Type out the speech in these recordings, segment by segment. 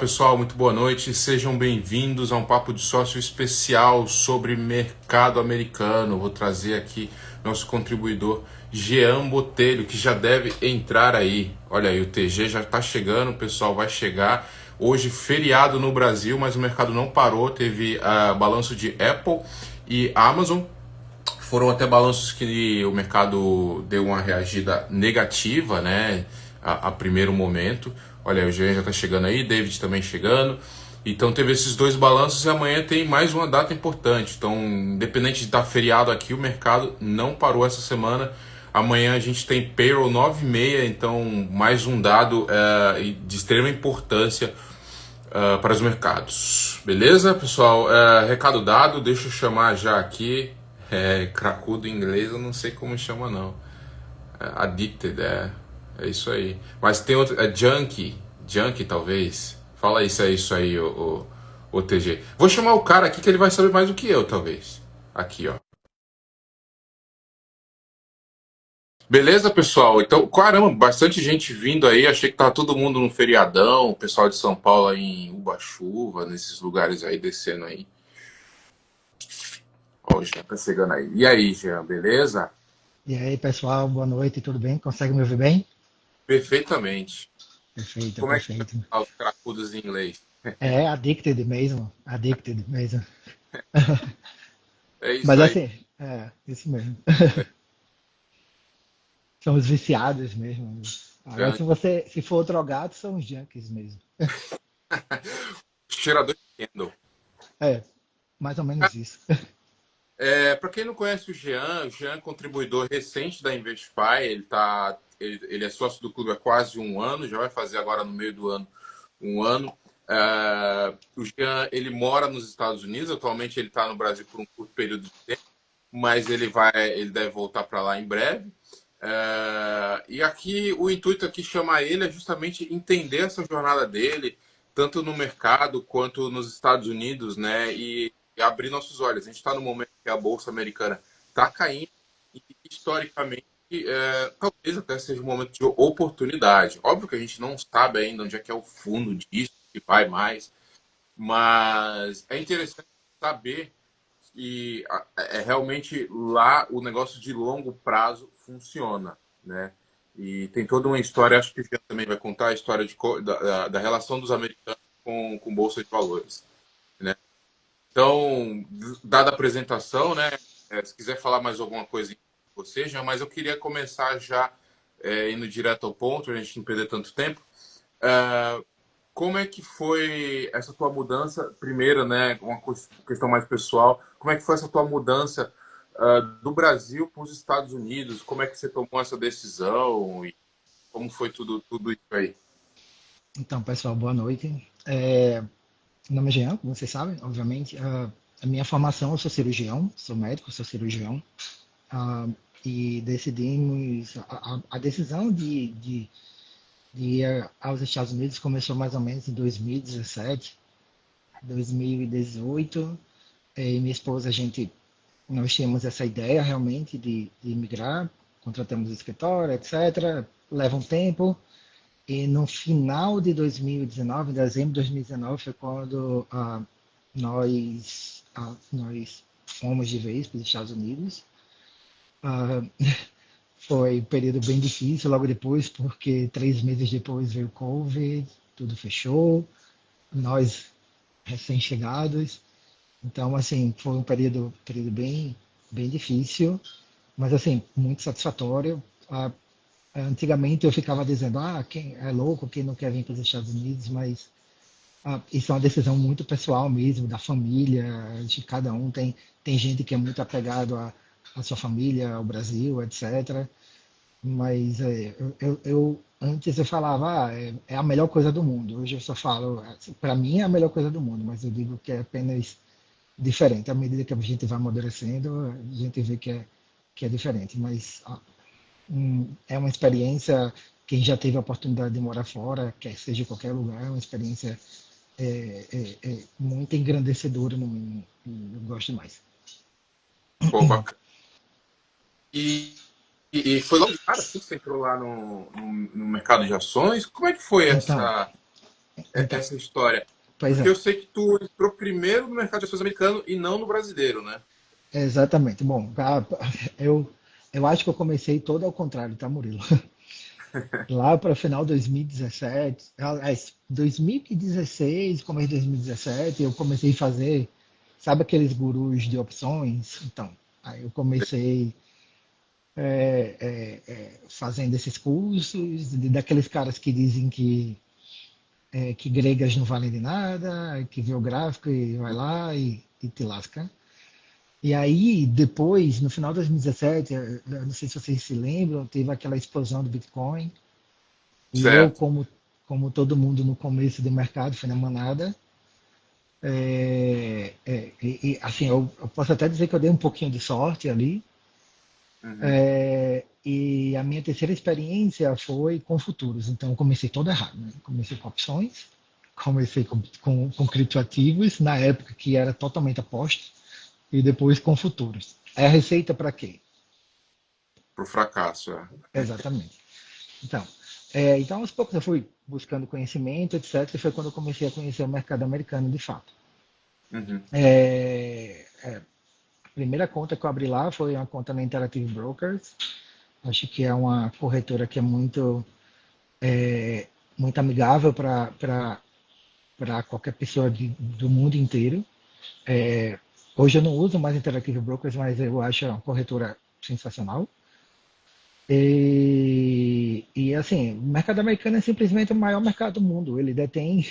pessoal, muito boa noite. Sejam bem-vindos a um papo de sócio especial sobre mercado americano. Vou trazer aqui nosso contribuidor Jean Botelho, que já deve entrar aí. Olha aí, o TG já está chegando, o pessoal vai chegar. Hoje, feriado no Brasil, mas o mercado não parou. Teve balanço de Apple e Amazon. Foram até balanços que o mercado deu uma reagida negativa, né? A primeiro momento. Olha, o Jean já está chegando aí, David também chegando. Então teve esses dois balanços e amanhã tem mais uma data importante. Então, independente de estar feriado aqui, o mercado não parou essa semana. Amanhã a gente tem payroll 9h30, então mais um dado de extrema importância para os mercados. Beleza, pessoal? Recado dado, deixa eu chamar já aqui. Cracudo em inglês eu não sei como chama não. Addicted, é isso aí. Mas tem outro, Junkie talvez. Fala isso aí, o TG. Vou chamar o cara aqui que ele vai saber mais do que eu, talvez. Aqui, ó. Beleza, pessoal? Então, caramba, bastante gente vindo aí. Achei que tava todo mundo no feriadão. O pessoal de São Paulo aí em Ubatuba, nesses lugares aí, descendo aí. Ó, o Jean tá chegando aí. E aí, Jean, beleza? E aí, pessoal, boa noite, tudo bem? Consegue me ouvir bem? Perfeitamente. Perfeito, Como é que perfeito. tá os cracudos em inglês? É addicted mesmo. É isso Mas aí. assim, isso mesmo. São os viciados mesmo. Agora, Jean. se for drogado, são os junkies mesmo. Cheirador de Kendall. É, mais ou menos isso. Para quem não conhece o Jean é contribuidor recente da Investify, ele é sócio do clube há quase um ano, já vai fazer agora no meio do ano um ano. O Jean, ele mora nos Estados Unidos, atualmente ele está no Brasil por um curto período de tempo, mas ele deve voltar para lá em breve. E aqui o intuito aqui chamar ele é justamente entender essa jornada dele, tanto no mercado quanto nos Estados Unidos, né? E abrir nossos olhos. A gente está no momento que a bolsa americana está caindo e historicamente talvez até seja um momento de oportunidade. Óbvio que a gente não sabe ainda onde é que é o fundo disso, que vai mais, mas é interessante saber que realmente lá o negócio de longo prazo funciona, né? E tem toda uma história, acho que o Jean também vai contar a história da relação dos americanos com bolsa de valores, né? Então, dada a apresentação, né? Se quiser falar mais alguma coisa em você, Jean, mas eu queria começar já indo direto ao ponto, a gente não perder tanto tempo. É, Como é que foi essa tua mudança? Primeiro, né, uma questão mais pessoal. Como é que foi essa tua mudança do Brasil para os Estados Unidos? Como é que você tomou essa decisão? E como foi tudo isso aí? Então, pessoal, boa noite. Meu nome é Jean, como vocês sabem, obviamente. A minha formação, eu sou cirurgião, sou médico, sou cirurgião. Ah, e decidimos, a decisão de ir aos Estados Unidos começou mais ou menos em 2017, 2018. E minha esposa, nós tínhamos essa ideia realmente de imigrar, contratamos o escritório, etc. Leva um tempo. E no final de 2019, em dezembro de 2019, foi quando nós fomos de vez para os Estados Unidos. Ah, Foi um período bem difícil logo depois, porque 3 meses depois veio o Covid, tudo fechou, nós recém-chegados. Então, assim, foi um período bem difícil, mas, assim, muito satisfatório. Antigamente eu ficava dizendo, quem é louco, quem não quer vir para os Estados Unidos, mas isso é uma decisão muito pessoal mesmo, da família, de cada um. Tem gente que é muito apegado à sua família, ao Brasil, etc. Mas antes eu falava, é a melhor coisa do mundo. Hoje eu só falo, para mim é a melhor coisa do mundo, mas eu digo que é apenas diferente. À medida que a gente vai amadurecendo, a gente vê que é diferente. Mas é uma experiência, quem já teve a oportunidade de morar fora, quer seja em qualquer lugar, é uma experiência muito engrandecedora no mínimo. E eu gosto mais. Pô, bacana. E foi logo de cara assim que você entrou lá no mercado de ações? Como é que foi Então, essa? Então, essa história? pois Porque é, eu sei que tu entrou primeiro no mercado de ações americano e não no brasileiro, né? exatamente. Bom, eu, eu acho que eu comecei todo ao contrário, tá, Murilo? Lá para final de 2017, aliás, 2016, começo de 2017, eu comecei a fazer, sabe aqueles gurus de opções? Então, aí eu comecei fazendo esses cursos, daqueles caras que dizem que gregas não valem de nada, que vê o gráfico e vai lá e te lasca. E aí, depois, no final de 2017, eu não sei se vocês se lembram, teve aquela explosão do Bitcoin. E eu, Certo. como todo mundo no começo do mercado, fui na manada. Assim, eu posso até dizer que eu dei um pouquinho de sorte ali. Uhum. E a minha terceira experiência foi com futuros. Então, eu comecei todo errado. Né? Comecei com opções, comecei com criptoativos, na época que era totalmente aposta, e depois com futuros. É a receita para quê? Pro fracasso, é. Exatamente. Então, então, aos poucos eu fui buscando conhecimento, etc. E foi quando eu comecei a conhecer o mercado americano de fato. Uhum. A primeira conta que eu abri lá foi uma conta na Interactive Brokers. Acho que é uma corretora que é muito amigável para qualquer pessoa do mundo inteiro. Hoje eu não uso mais Interactive Brokers, mas eu acho uma corretora sensacional. Assim, o mercado americano é simplesmente o maior mercado do mundo. Ele detém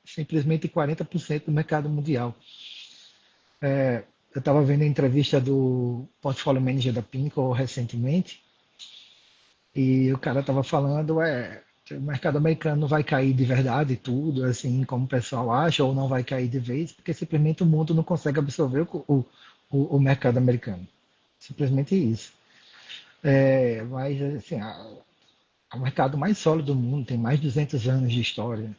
simplesmente 40% do mercado mundial. Eu estava vendo a entrevista do portfólio manager da Pinnacle recentemente e o cara estava falando, que o mercado americano não vai cair de verdade tudo, assim como o pessoal acha, ou não vai cair de vez, porque simplesmente o mundo não consegue absorver o mercado americano. Simplesmente isso. Mas, assim, é o mercado mais sólido do mundo, tem mais de 200 anos de história.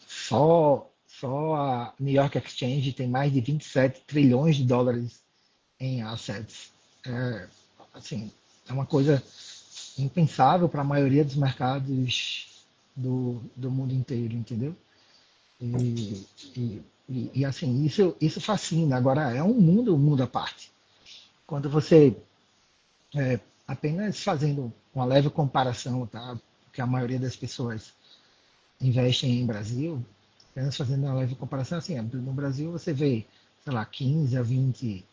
Só a New York Exchange tem mais de 27 trilhões de dólares em assets. É, assim, é uma coisa impensável para a maioria dos mercados do mundo inteiro, entendeu? E, assim, isso fascina. Agora, é um mundo à parte. Quando você, apenas fazendo uma leve comparação, tá? Porque a maioria das pessoas investem em Brasil, apenas fazendo uma leve comparação, assim, no Brasil você vê, sei lá, 15 a 20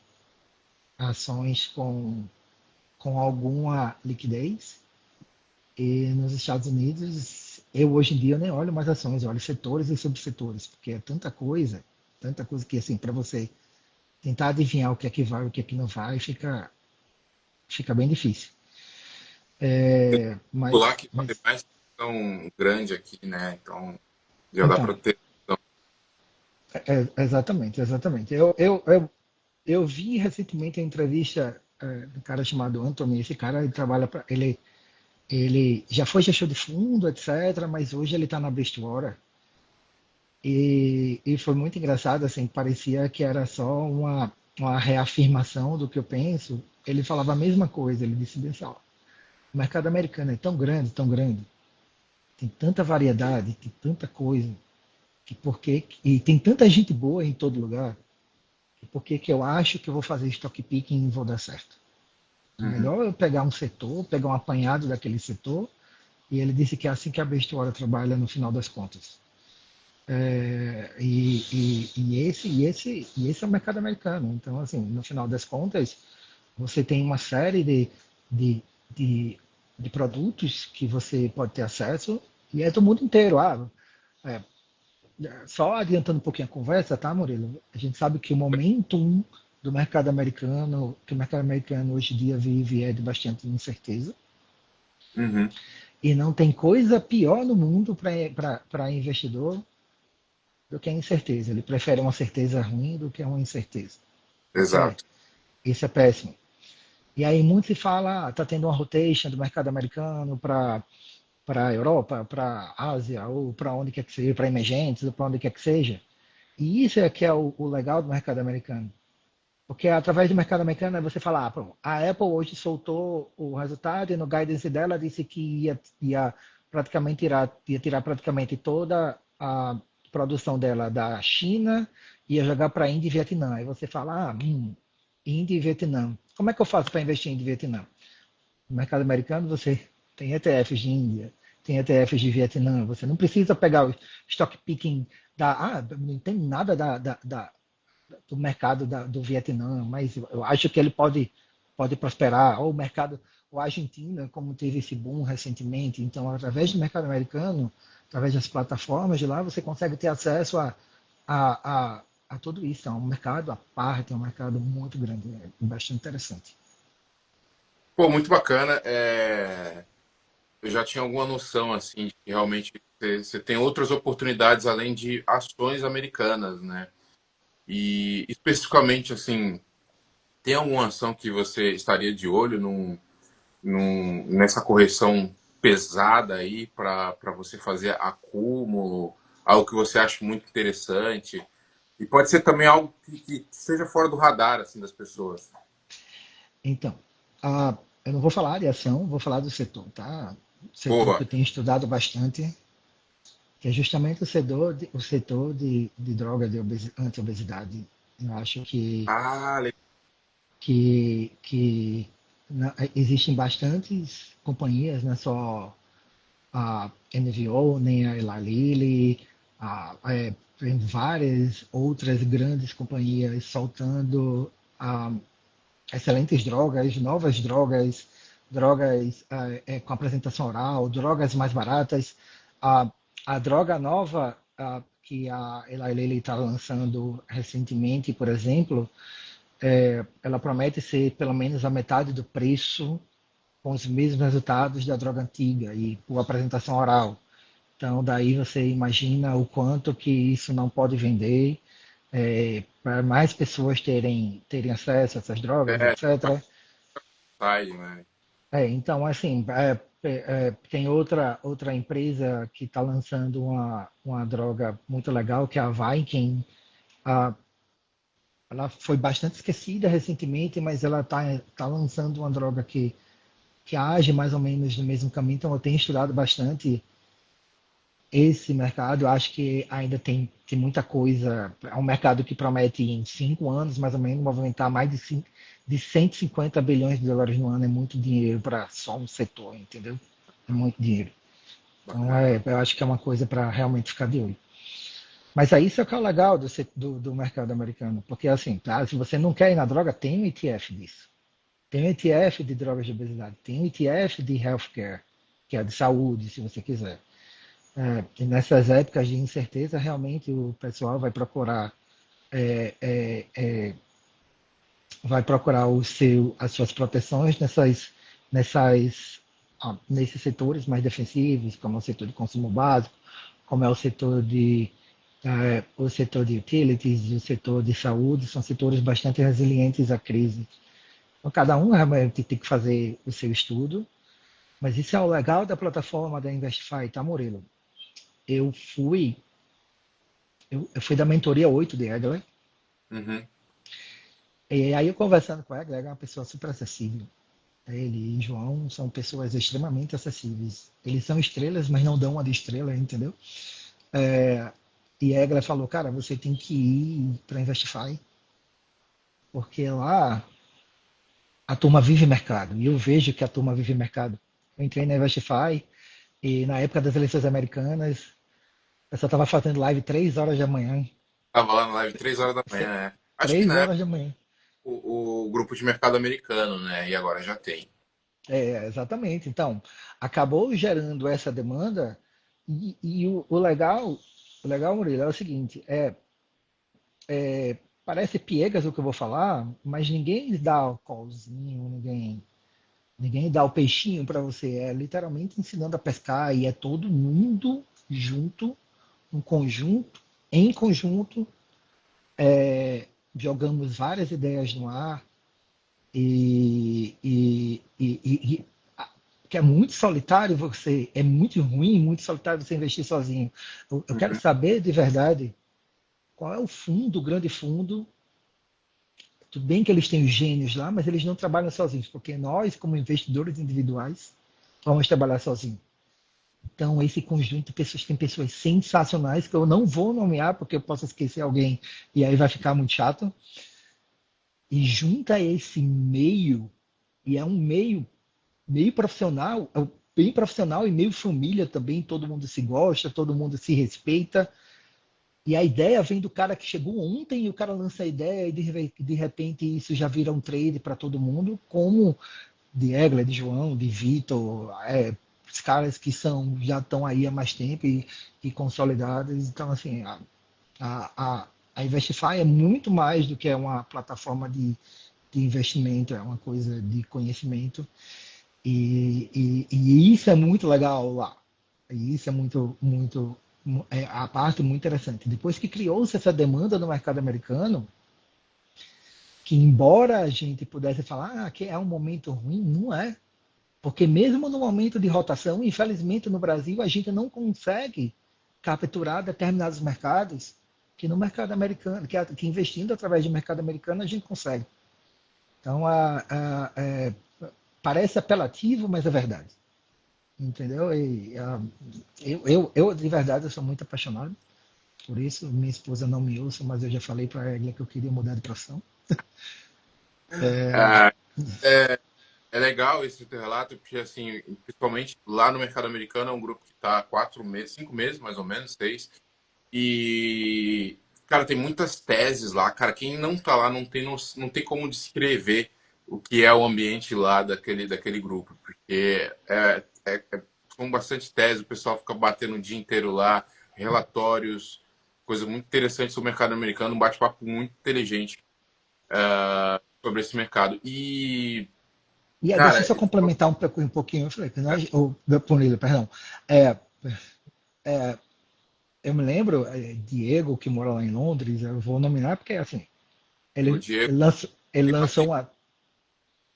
ações com alguma liquidez. E nos Estados Unidos, eu hoje em dia eu nem olho mais ações, eu olho setores e subsetores, porque é tanta coisa que assim, para você tentar adivinhar o que é que vai, o que é que não vai, fica bem difícil. Lá Mas, que vale mais tão grande aqui, né? Então já dá então, para ter. exatamente, exatamente. Eu vi recentemente a entrevista do cara chamado Anthony, esse cara ele trabalha para ele já foi gestor de fundo, etc., mas hoje ele está na Bridgewater. E foi muito engraçado, assim, parecia que era só uma reafirmação do que eu penso. Ele falava a mesma coisa, ele disse bem assim, ó, o mercado americano é tão grande, tem tanta variedade, tem tanta coisa, e tem tanta gente boa em todo lugar, que por que que eu acho que eu vou fazer stock picking e vou dar certo? É Uhum. melhor eu pegar um setor, pegar um apanhado daquele setor, e ele disse que é assim que a Bridgewater trabalha no final das contas. E esse é o mercado americano. Então, assim, no final das contas, você tem uma série de, de, de produtos que você pode ter acesso e é do mundo inteiro. É, só adiantando um pouquinho a conversa, tá, Murilo? A gente sabe que o momentum do mercado americano, que o mercado americano hoje em dia vive é de bastante incerteza. Uhum. E não tem coisa pior no mundo para investidor do que a incerteza. Ele prefere uma certeza ruim do que uma incerteza. Isso é, Exato. isso é péssimo. E aí muito se fala, está tendo uma rotation do mercado americano para a Europa, para a Ásia, ou para onde quer que seja, para emergentes, ou para onde quer que seja. E isso é que é o legal do mercado americano. Porque através do mercado americano você fala, a Apple hoje soltou o resultado e no guidance dela disse que ia ia tirar praticamente toda a produção dela da China e ia jogar para Índia e Vietnã. Aí você fala, Índia e Vietnã. Como é que eu faço para investir em Índia e Vietnã? No mercado americano você tem ETFs de Índia, tem ETFs de Vietnã. Você não precisa pegar o stock picking não tem nada do mercado do Vietnã, mas eu acho que ele pode prosperar. Ou o mercado, o Argentina, como teve esse boom recentemente. Então, através do mercado americano, através das plataformas de lá, você consegue ter acesso a tudo isso. É um mercado à parte, é um mercado muito grande, é bastante interessante. Pô, muito bacana. Eu já tinha alguma noção, assim, de que realmente você tem outras oportunidades além de ações americanas, né? E especificamente, assim, tem alguma ação que você estaria de olho nessa correção pesada aí para você fazer acúmulo, algo que você acha muito interessante? E pode ser também algo que seja fora do radar, assim, das pessoas. Então, eu não vou falar de ação, vou falar do setor, tá? O setor que Boa. eu tenho estudado bastante, que é justamente o setor de droga de anti-obesidade. Eu acho Ah, legal. que existem bastantes companhias, não é só a NVO, nem a Eli Lilly, tem várias outras grandes companhias soltando ah, excelentes drogas, novas drogas, drogas com apresentação oral, drogas mais baratas. A, a droga nova que a Eli Lilly está lançando recentemente, por exemplo, ela promete ser pelo menos a metade do preço com os mesmos resultados da droga antiga e por apresentação oral. Então, daí você imagina o quanto que isso não pode vender para mais pessoas terem acesso a essas drogas, É, etc. side, né? Então, assim, tem outra empresa que está lançando uma droga muito legal, que é a Viking. Ah, ela foi bastante esquecida recentemente, mas ela tá lançando uma droga que age mais ou menos no mesmo caminho. Então, eu tenho estudado bastante esse mercado. Eu acho que ainda tem muita coisa. É um mercado que promete, em 5 anos, mais ou menos, movimentar mais de 150 bilhões de dólares no ano. É muito dinheiro para só um setor, entendeu? É muito dinheiro. Então, Bacana. eu acho que é uma coisa para realmente ficar de olho. Mas aí isso é o que é o legal do mercado americano. Porque, assim, tá, se você não quer ir na droga, tem um ETF disso. Tem um ETF de drogas de obesidade. Tem um ETF de healthcare, que é de saúde, se você quiser. E nessas épocas de incerteza, realmente o pessoal é, é, é, vai procurar as suas proteções nesses setores mais defensivos, como o setor de consumo básico, como é o setor de utilities e o setor de saúde, são setores bastante resilientes à crise. Então, cada um realmente tem que fazer o seu estudo, mas isso é o legal da plataforma da Investify, tá, Murilo? Eu fui, eu fui da mentoria 8 de Egler, Uhum. e aí eu conversando com o Egler, é uma pessoa super acessível. Ele e João são pessoas extremamente acessíveis. Eles são estrelas, mas não dão uma de estrela, entendeu? E Egler falou, cara, você tem que ir para Investify, porque lá a turma vive mercado. E eu vejo que a turma vive mercado. Eu entrei na Investify e na época das eleições americanas, eu só estava fazendo live 3 horas da manhã. Tava lá na live 3 horas da manhã, né? Acho que 3 na horas época da manhã. o grupo de mercado americano, né? E agora já tem. Exatamente. Então, acabou gerando essa demanda e o legal, Murilo, é o seguinte, parece piegas o que eu vou falar, mas ninguém dá o colzinho, ninguém dá o peixinho para você. É literalmente ensinando a pescar e é todo mundo junto, um conjunto, em conjunto, jogamos várias ideias no ar e que é muito solitário você, é muito ruim, muito solitário você investir sozinho. Eu quero Uhum. saber de verdade qual é o fundo, o grande fundo. Tudo bem que eles têm os gênios lá, mas eles não trabalham sozinhos, porque nós, como investidores individuais, vamos trabalhar sozinhos. Então, esse conjunto de pessoas, tem pessoas sensacionais que eu não vou nomear porque eu posso esquecer alguém e aí vai ficar muito chato. E junta esse meio, e é um meio profissional, bem profissional e meio família também, todo mundo se gosta, todo mundo se respeita. E a ideia vem do cara que chegou ontem e o cara lança a ideia e de repente isso já vira um trade para todo mundo, como de Egler, de João, de Vitor, os caras que já estão aí há mais tempo e consolidados. Então, assim, a Investify é muito mais do que uma plataforma de investimento, é uma coisa de conhecimento. E isso é muito legal lá. E isso é a parte muito interessante. Depois que criou-se essa demanda no mercado americano, que embora a gente pudesse falar que é um momento ruim, não é. Porque mesmo no momento de rotação, infelizmente no Brasil, a gente não consegue capturar determinados mercados que no mercado americano, que investindo através do mercado americano a gente consegue. Então, parece apelativo, mas é verdade. Entendeu? Eu, de verdade, eu sou muito apaixonado por isso. Minha esposa não me ouça, mas eu já falei para ela que eu queria mudar de profissão. É, é legal esse teu relato, porque, assim, principalmente lá no mercado americano, é um grupo que está há 4 meses, 5 meses, mais ou menos, 6. E, cara, tem muitas teses lá. Cara, quem não tá lá não tem como descrever o que é o ambiente lá daquele grupo, porque são bastante teses, o pessoal fica batendo o dia inteiro lá, relatórios, coisa muito interessante sobre o mercado americano, um bate-papo muito inteligente sobre esse mercado. E, E deixa eu cara, só complementar um pouquinho. Eu falei que nós, Punilha, perdão. É, eu me lembro, Diego, que mora lá em Londres, eu vou nominar porque, assim, o ele, Diego, ele são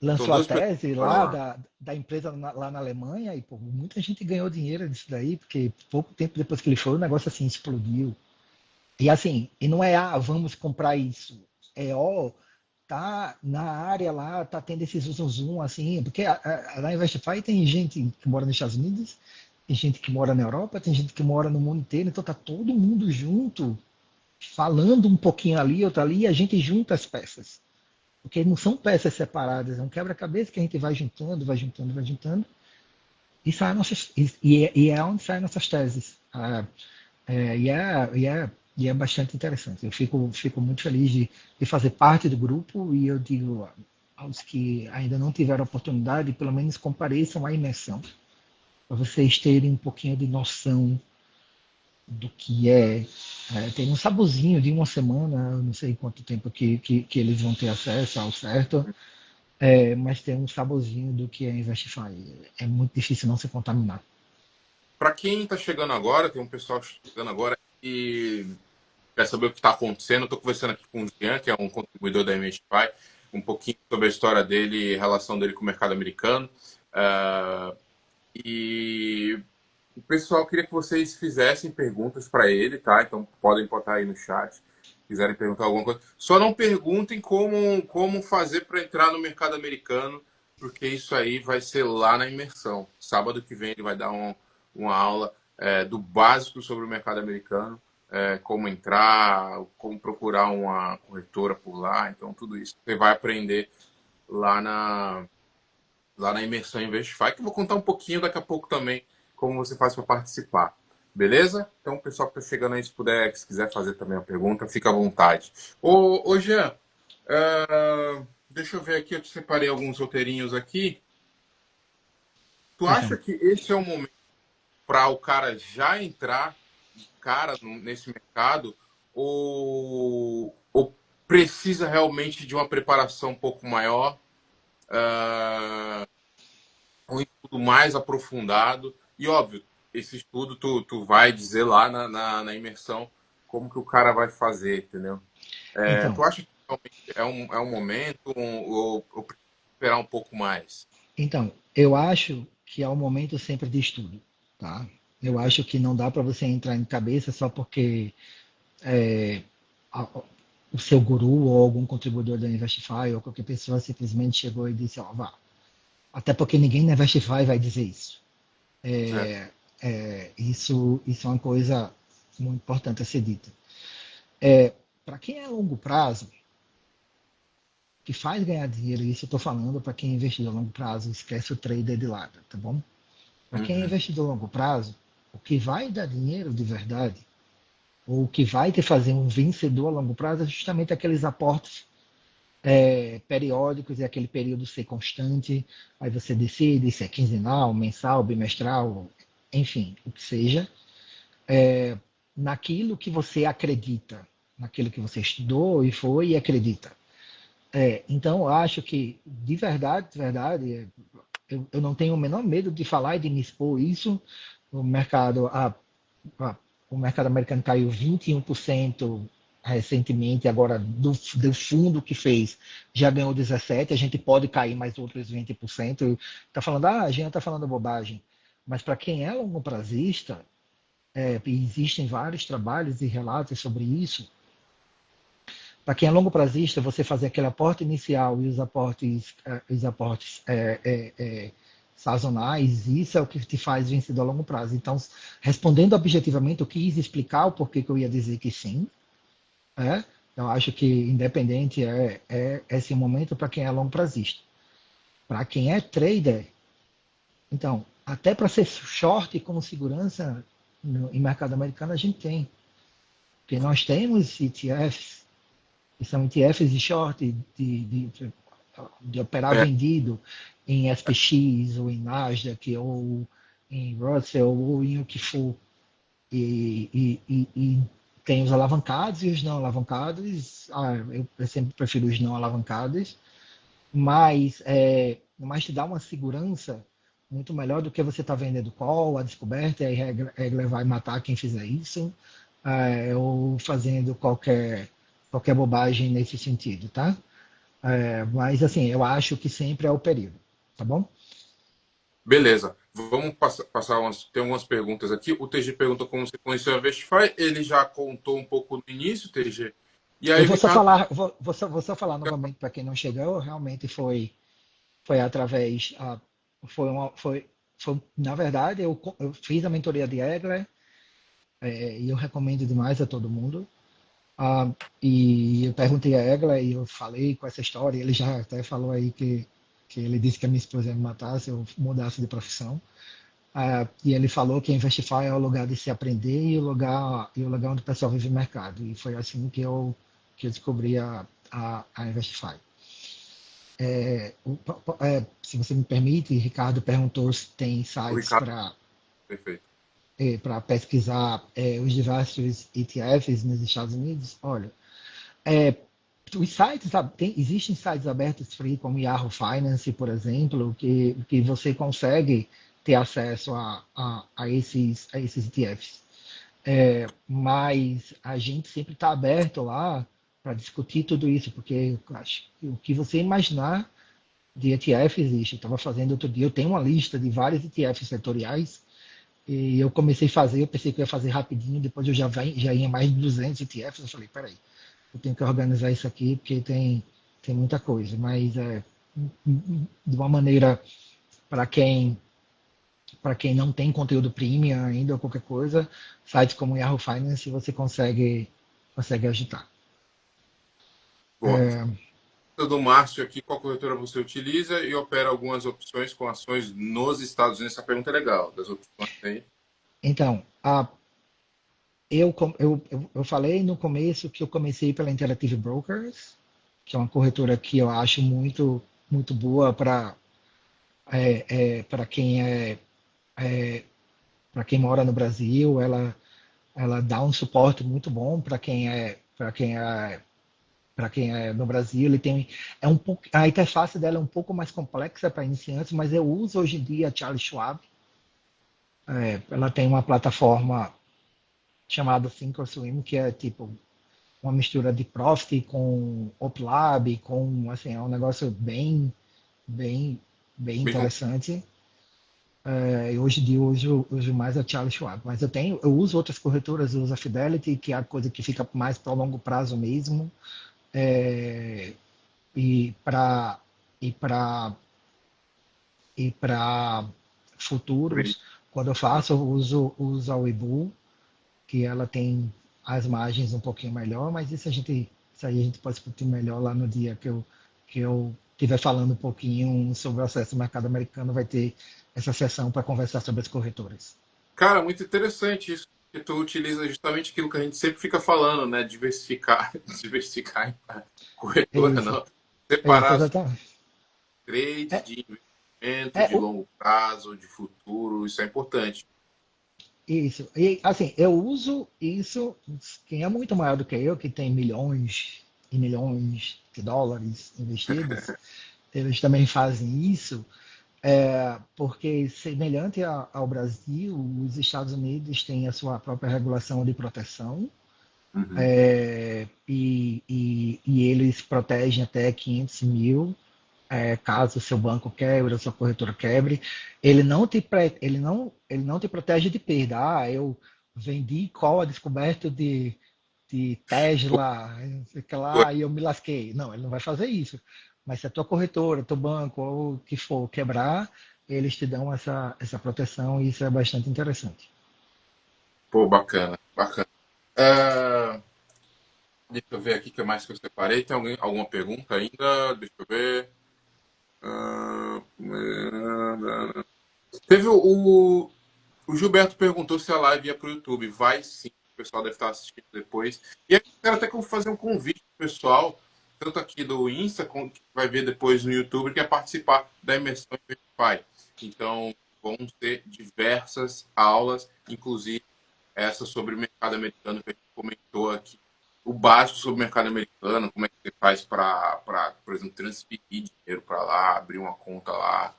lançou a duas pessoas tese que moram lá lá. da empresa lá na Alemanha e pô, muita gente ganhou dinheiro disso daí, porque pouco tempo depois que ele foi, o negócio assim explodiu. E assim, e não é, vamos comprar isso. É, tá na área lá, tá tendo esse zoom, assim, porque na Investify tem gente que mora nos Estados Unidos, tem gente que mora na Europa, tem gente que mora no mundo inteiro, então tá todo mundo junto, falando um pouquinho ali, outro ali, e a gente junta as peças. Porque não são peças separadas, é um quebra-cabeça que a gente vai juntando, vai juntando, vai juntando, e sai nossas, e é onde saem nossas teses. É, e é bastante interessante. Eu fico muito feliz de fazer parte do grupo e eu digo aos que ainda não tiveram oportunidade, pelo menos compareçam à imersão, para vocês terem um pouquinho de noção do que tem um saborzinho de uma semana, não sei quanto tempo que eles vão ter acesso ao certo, mas tem um saborzinho do que é Investify. É muito difícil não se contaminar. Para quem está chegando agora, tem um pessoal chegando agora e quer saber o que está acontecendo. Estou conversando aqui com o Jean, que é um contribuidor da MHPy, um pouquinho sobre a história dele, a relação dele com o mercado americano. E o pessoal queria que vocês fizessem perguntas para ele, tá? Então podem botar aí no chat, se quiserem perguntar alguma coisa. Só não perguntem como fazer para entrar no mercado americano, porque isso aí vai ser lá na imersão. Sábado que vem ele vai dar uma aula do básico sobre o mercado americano, como entrar, como procurar uma corretora por lá. Então tudo isso você vai aprender lá na imersão Investify, que eu vou contar um pouquinho daqui a pouco também como você faz para participar. Beleza? Então, o pessoal que está chegando aí, se quiser fazer também a pergunta, fica à vontade. Ô Jean, deixa eu ver aqui, eu te separei alguns roteirinhos aqui. Tu Pois não. acha que esse é o momento para o cara já entrar de cara nesse mercado ou precisa realmente de uma preparação um pouco maior? Um estudo mais aprofundado. E, óbvio, esse estudo tu vai dizer lá na imersão como que o cara vai fazer, entendeu? Tu Então, acha que realmente é um momento ou precisa esperar um pouco mais? eu acho que é o momento sempre de estudo, tá? Eu acho que não dá para você entrar em cabeça só porque a- o seu guru ou algum contribuidor da Investify ou qualquer pessoa simplesmente chegou e disse, ó, vá. Até porque ninguém na Investify vai dizer isso. Certo. Isso é uma coisa muito importante a ser dita. Para quem é a longo prazo, que faz ganhar dinheiro, isso eu estou falando para quem é investidor a longo prazo, esquece o trader de lado, tá bom? Para quem é Uhum. investidor a longo prazo, o que vai dar dinheiro de verdade, ou o que vai te fazer um vencedor a longo prazo, é justamente aqueles aportes periódicos e aquele período ser constante. Aí você decide se é quinzenal, mensal, bimestral, enfim, o que seja, naquilo que você acredita, naquilo que você estudou e foi e acredita. Então, eu acho que, de verdade, eu não tenho o menor medo de falar e de me expor isso. O mercado, a- o mercado americano caiu 21% recentemente, agora do fundo que fez já ganhou 17%, a gente pode cair mais outros 20%. Está falando, a gente está falando bobagem. Mas para quem é longo prazista, existem vários trabalhos e relatos sobre isso. Para quem é longo prazista, você fazer aquele aporte inicial e os aportes sazonais, isso é o que te faz vencedor a longo prazo. Então, respondendo objetivamente, eu quis explicar o porquê que eu ia dizer que sim. É? Eu acho que independente é esse momento para quem é longo prazista. Para quem é trader, então, até para ser short com segurança em mercado americano, a gente tem. Porque nós temos ETFs que são ETFs de short, de operar É, vendido em SPX, ou em Nasdaq, ou em Russell, ou em o que for. E tem os alavancados e os não alavancados. Eu sempre prefiro os não alavancados, mas te dá uma segurança muito melhor do que você estar vendendo call, a descoberta, e a regra vai matar quem fizer isso, ou fazendo qualquer bobagem nesse sentido, tá? Mas assim, eu acho que sempre é o período, tá bom? beleza. Vamos passar umas. Tem algumas perguntas aqui. O TG perguntou como você conheceu a Vestify. Ele já contou um pouco no início, TG. E Eu aí o vou só Ricardo. falar, vou só falar novamente para quem não chegou, realmente foi através, na verdade, eu fiz a mentoria de Egler, e eu recomendo demais a todo mundo. Ah, e eu perguntei a Egla e eu falei com essa história. Ele já até falou aí que ele disse que a minha esposa ia me matar se eu mudasse de profissão. E ele falou que a Investify é o lugar de se aprender e o lugar onde o pessoal vive o mercado. E foi assim que eu descobri a Investify. Se você me permite, Ricardo perguntou se tem O sites Ricardo, perfeito. para pesquisar os diversos ETFs nos Estados Unidos. Olha, os sites, existem sites abertos free, como Yahoo Finance, por exemplo, que você consegue ter acesso a esses ETFs. Mas a gente sempre está aberto lá para discutir tudo isso, porque eu acho que o que você imaginar de ETF existe. Eu estava fazendo outro dia, eu tenho uma lista de vários ETFs setoriais, e eu comecei a fazer, eu pensei que eu ia fazer rapidinho, depois eu já ia mais de 200 ETFs, eu falei, peraí, eu tenho que organizar isso aqui porque tem muita coisa, mas de uma maneira para quem não tem conteúdo premium ainda ou qualquer coisa, sites como Yahoo Finance você consegue agitar. Boa. Do Márcio aqui, qual corretora você utiliza e opera algumas opções com ações nos Estados Unidos? Essa pergunta é legal, das opções aí. Então, eu falei no começo que eu comecei pela Interactive Brokers, que é uma corretora que eu acho muito, muito boa para quem para quem mora no Brasil. Ela dá um suporte muito bom para quem é no Brasil. A interface dela é um pouco mais complexa para iniciantes, mas eu uso hoje em dia a Charles Schwab. Ela tem uma plataforma chamada Thinkorswim, que é tipo uma mistura de Profit com OpLab, com assim, é um negócio bem, bem Bem, interessante. Hoje em dia eu uso mais a Charles Schwab, mas eu uso outras corretoras, eu uso a Fidelity, que é a coisa que fica mais para o longo prazo mesmo, é, e para e para e para futuros. quando eu faço, eu uso a Weibo, que ela tem as margens um pouquinho melhor, mas isso aí a gente pode discutir melhor lá no dia que eu estiver falando um pouquinho sobre o acesso ao mercado americano, vai ter essa sessão para conversar sobre as corretoras. Cara, muito interessante isso, que tu utiliza justamente aquilo que a gente sempre fica falando, né? Diversificar, diversificar em É corretora, isso, não. é isso, Separar as exatamente. trades É, de investimento, é de longo prazo, de futuro, isso é importante. isso. E assim, eu uso isso, quem é muito maior do que eu, que tem milhões e milhões de dólares investidos, eles também fazem isso. Porque, semelhante ao Brasil, os Estados Unidos têm a sua própria regulação de proteção, Uhum. e eles protegem até 500 mil, caso o seu banco quebre, a sua corretora quebre. Ele não te protege de perda. Ah, eu vendi cola descoberto de Tesla, não sei o que lá, e eu me lasquei. Não, ele não vai fazer isso. Mas se a tua corretora, teu banco ou o que for quebrar, eles te dão essa proteção e isso é bastante interessante. Pô, bacana, bacana. Ah, deixa eu ver aqui o que mais que eu separei. Tem alguma pergunta ainda? Deixa eu ver. Ah, teve o Gilberto perguntou se a live ia para o YouTube. Vai sim, o pessoal deve estar assistindo depois. E aí, eu quero até que eu vou fazer um convite pro pessoal, tanto aqui do Insta, como que vai ver depois no YouTube, que é participar da imersão em Verify. Então, vão ter diversas aulas, inclusive essa sobre o mercado americano que a gente comentou aqui. O básico sobre o mercado americano, como é que você faz para, por exemplo, transferir dinheiro para lá, abrir uma conta lá.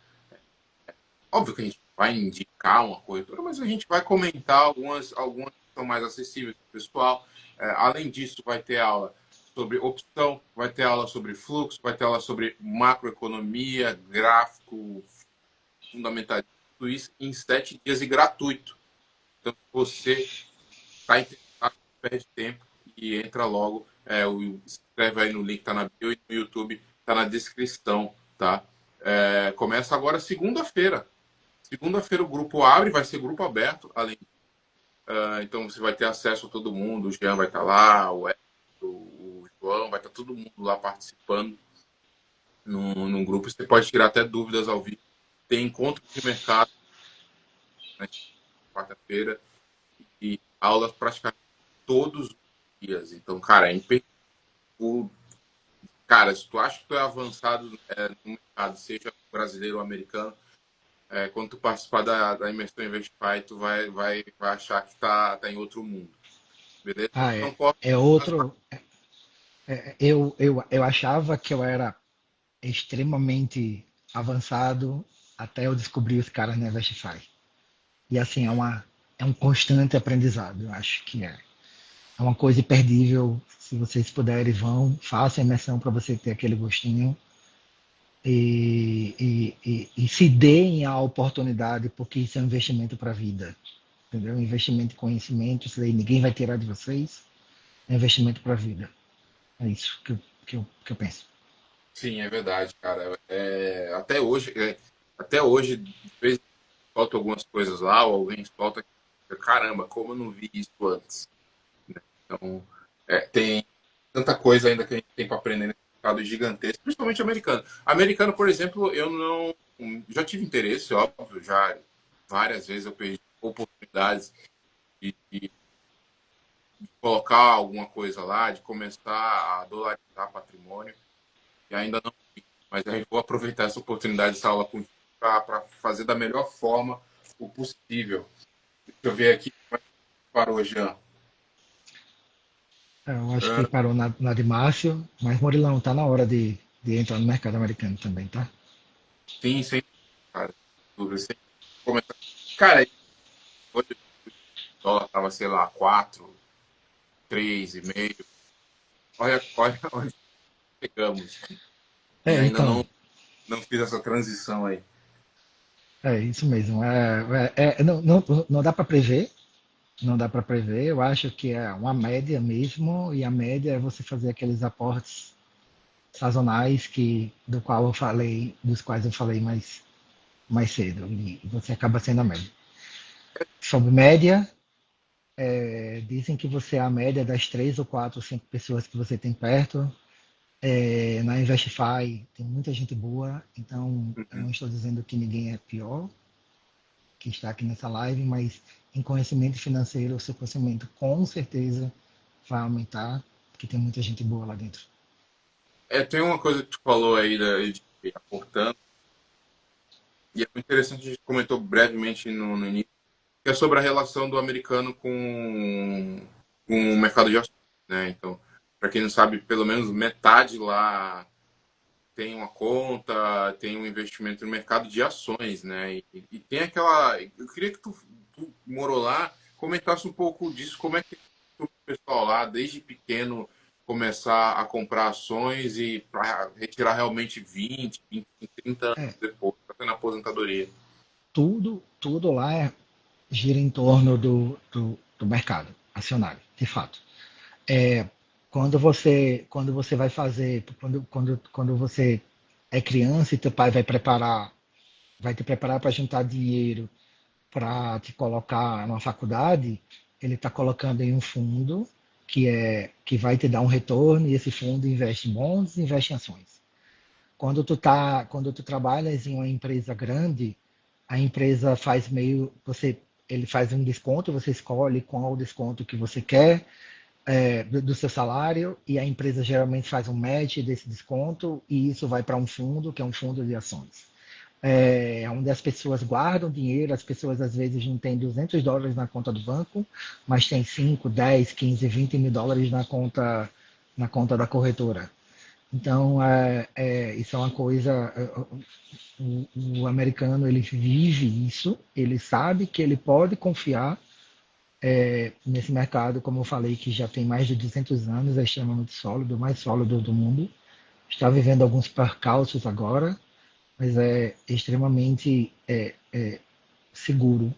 Óbvio que a gente vai indicar uma corretora, mas a gente vai comentar algumas que são mais acessíveis para o pessoal. Além disso, vai ter aula sobre opção, vai ter aula sobre fluxo, vai ter aula sobre macroeconomia, gráfico, fundamental, tudo isso em 7 dias e gratuito. Então, se você está interessado, perde tempo e entra logo. Se inscreve aí no link, tá na bio e no YouTube, tá na descrição, tá? Começa agora segunda-feira. Segunda-feira o grupo abre, vai ser grupo aberto, então você vai ter acesso a todo mundo, o Jean vai estar lá, o Edson, o João, vai estar todo mundo lá participando no grupo. Você pode tirar até dúvidas ao vivo. Tem encontro de mercado na quarta-feira e aulas praticamente todos os dias. Então, cara, é imperdível. Cara, se tu acha que tu é avançado no mercado, seja brasileiro ou americano, quando tu participar da imersão Investify, tu vai achar que tá em outro mundo. Beleza? Ah, Não corre. é outro. Eu achava que eu era extremamente avançado até eu descobrir os caras na Investify. E assim, é um constante aprendizado, eu acho que é. É uma coisa imperdível. Se vocês puderem, vão, façam a imersão para você ter aquele gostinho e se deem a oportunidade, porque isso é um investimento para a vida. Entendeu? Um investimento em conhecimento, isso aí ninguém vai tirar de vocês. É um investimento para a vida. É isso que eu penso. Sim, é verdade, cara. Até hoje, de vez em quando solta algumas coisas lá, ou alguém solta. Caramba, como eu não vi isso antes? Então, tem tanta coisa ainda que a gente tem para aprender nesse mercado gigantesco, principalmente americano. Americano, por exemplo, eu não. Já tive interesse, óbvio, já várias vezes eu perdi oportunidades de colocar alguma coisa lá, de começar a dolarizar patrimônio, e ainda não fiz. Mas aí vou aproveitar essa oportunidade dessa aula contigo para fazer da melhor forma o possível. Deixa eu ver aqui como é que parou, Jean. Eu acho que Ah, parou na de Márcio, mas Murilão, tá na hora de entrar no mercado americano também, tá? sim, sem cara. Sem começar. Cara, hoje o dólar estava, sei lá, 4, 3,5. Olha onde chegamos. E ainda Então, não fiz essa transição aí. é isso mesmo. Não dá para prever, não dá para prever. Eu acho que é uma média mesmo, e a média é você fazer aqueles aportes sazonais dos quais eu falei mais cedo, e você acaba sendo a média. Sobre média, dizem que você é a média das 3 ou 4 ou 5 pessoas que você tem perto. Na Investify tem muita gente boa, então eu Uhum. não estou dizendo que ninguém é pior que está aqui nessa live, mas em conhecimento financeiro, o seu conhecimento com certeza vai aumentar, porque tem muita gente boa lá dentro. Tem uma coisa que tu falou aí de aportando, e é muito interessante, a gente comentou brevemente no início, que é sobre a relação do americano com o mercado de ações, né? Então, para quem não sabe, pelo menos metade lá tem uma conta, tem um investimento no mercado de ações, né? E tem aquela. Eu queria que tu morou lá, comentasse um pouco disso, como é que o pessoal lá, desde pequeno, começar a comprar ações e para retirar realmente 20, 30 anos É, depois, tá tendo aposentadoria. tudo lá gira em torno do mercado acionário, de fato. É, quando você vai fazer, quando você é criança e teu pai vai te preparar para juntar dinheiro para te colocar na faculdade, ele está colocando em um fundo que vai te dar um retorno e esse fundo investe em bons, investe em ações. Quando tu trabalhas em uma empresa grande, a empresa faz ele faz um desconto, você escolhe qual o desconto que você quer do seu salário e a empresa geralmente faz um match desse desconto e isso vai para um fundo que é um fundo de ações. Onde as pessoas guardam dinheiro, as pessoas às vezes não têm US$ 200 na conta do banco, mas tem 5, 10, 15, 20 mil dólares na conta da corretora. Então, isso é uma coisa. O americano ele vive isso, ele sabe que ele pode confiar nesse mercado, como eu falei, que já tem mais de 200 anos, é extremamente sólido, o mais sólido do mundo. Está vivendo alguns percalços agora, mas é extremamente seguro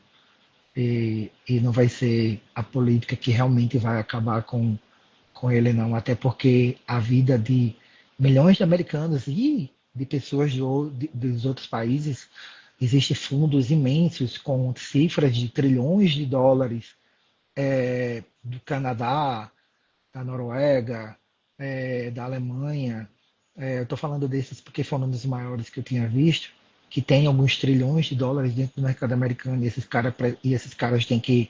e não vai ser a política que realmente vai acabar com ele, não. Até porque a vida de milhões de americanos e de pessoas dos outros países, existem fundos imensos com cifras de trilhões de dólares do Canadá, da Noruega, da Alemanha. Eu estou falando desses porque foram um dos maiores que eu tinha visto, que tem alguns trilhões de dólares dentro do mercado americano e esses caras têm que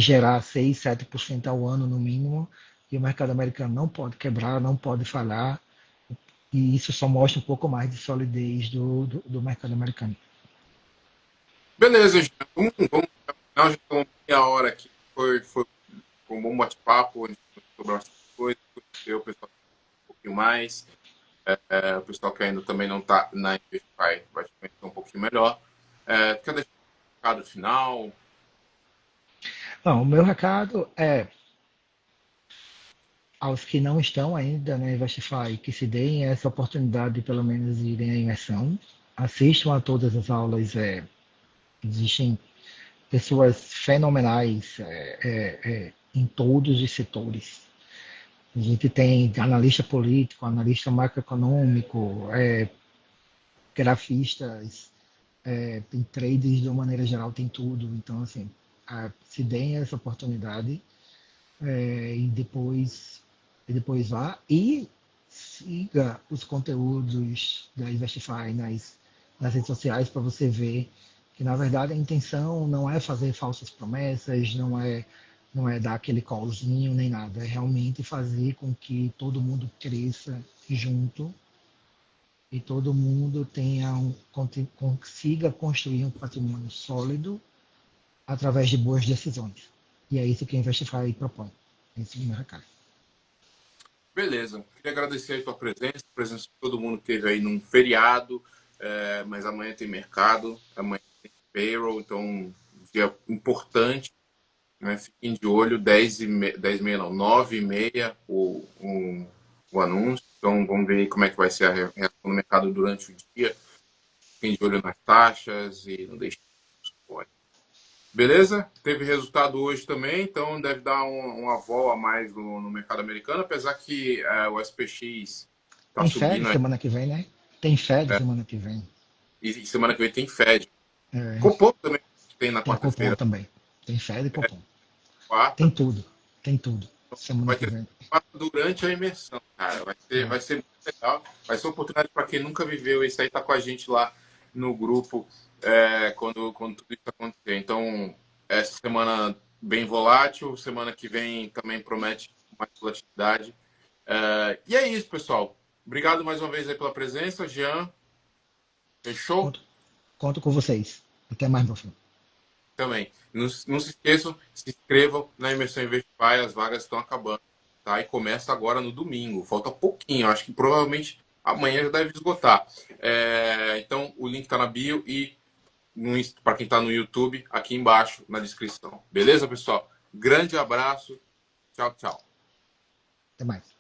gerar 6, 7% ao ano no mínimo. E o mercado americano não pode quebrar, não pode falhar. E isso só mostra um pouco mais de solidez do mercado americano. Beleza, Jean. Vamos terminar, já estamos meia hora aqui. Foi um bom bate-papo, a gente sobre bastante coisa, conheceu o pessoal um pouquinho mais. O pessoal que ainda também não está na Investify vai te conhecer um pouquinho melhor. Quer deixar um recado final? Bom, o meu recado é aos que não estão ainda na Investify, que se deem essa oportunidade de pelo menos irem à imersão, assistam a todas as aulas, existem pessoas fenomenais em todos os setores. A gente tem analista político, analista macroeconômico, grafistas, tem traders de uma maneira geral, tem tudo. Então, assim, se deem essa oportunidade e depois vá e siga os conteúdos da Investify nas redes sociais para você ver que, na verdade, a intenção não é fazer falsas promessas, não é dar aquele callzinho nem nada, é realmente fazer com que todo mundo cresça junto e todo mundo consiga construir um patrimônio sólido através de boas decisões. E é isso que a Investify propõe. Esse é o meu recado. Beleza. Queria agradecer a tua presença, a presença de todo mundo que esteve aí num feriado, mas amanhã tem mercado, amanhã tem payroll, então um dia importante, né? Fiquem de olho, 10h30 não, 9h30 o anúncio. Então vamos ver como é que vai ser a reação do mercado durante o dia. Fiquem de olho nas taxas e não deixem de expor. Beleza? Teve resultado hoje também, então deve dar uma vol a mais no mercado americano, apesar que o SPX está Tem Fed subindo aí, semana que vem, né? Tem Fed semana que vem. e semana que vem tem Fed. É, Copom também. tem na Tem cupom quarta-feira? também. Tem férias e cupom. Tem Quarta. tudo. Tem tudo. Semana Vai que ter vem. durante a imersão, cara. É. Vai ser muito legal. Vai ser uma oportunidade para quem nunca viveu isso aí, tá com a gente lá no grupo quando tudo isso acontecer. Então, essa semana bem volátil, semana que vem também promete mais volatilidade. E é isso, pessoal. Obrigado mais uma vez aí pela presença, Jean. Fechou? Conto, conto com vocês. Até mais, meu filho. Também. Não se esqueçam, se inscrevam na Imersão Investify, as vagas estão acabando, tá? E começa agora no domingo, falta pouquinho, acho que provavelmente amanhã já deve esgotar. Então, o link está na bio e para quem está no YouTube, aqui embaixo na descrição. Beleza, pessoal? Grande abraço. Tchau, tchau. Até mais.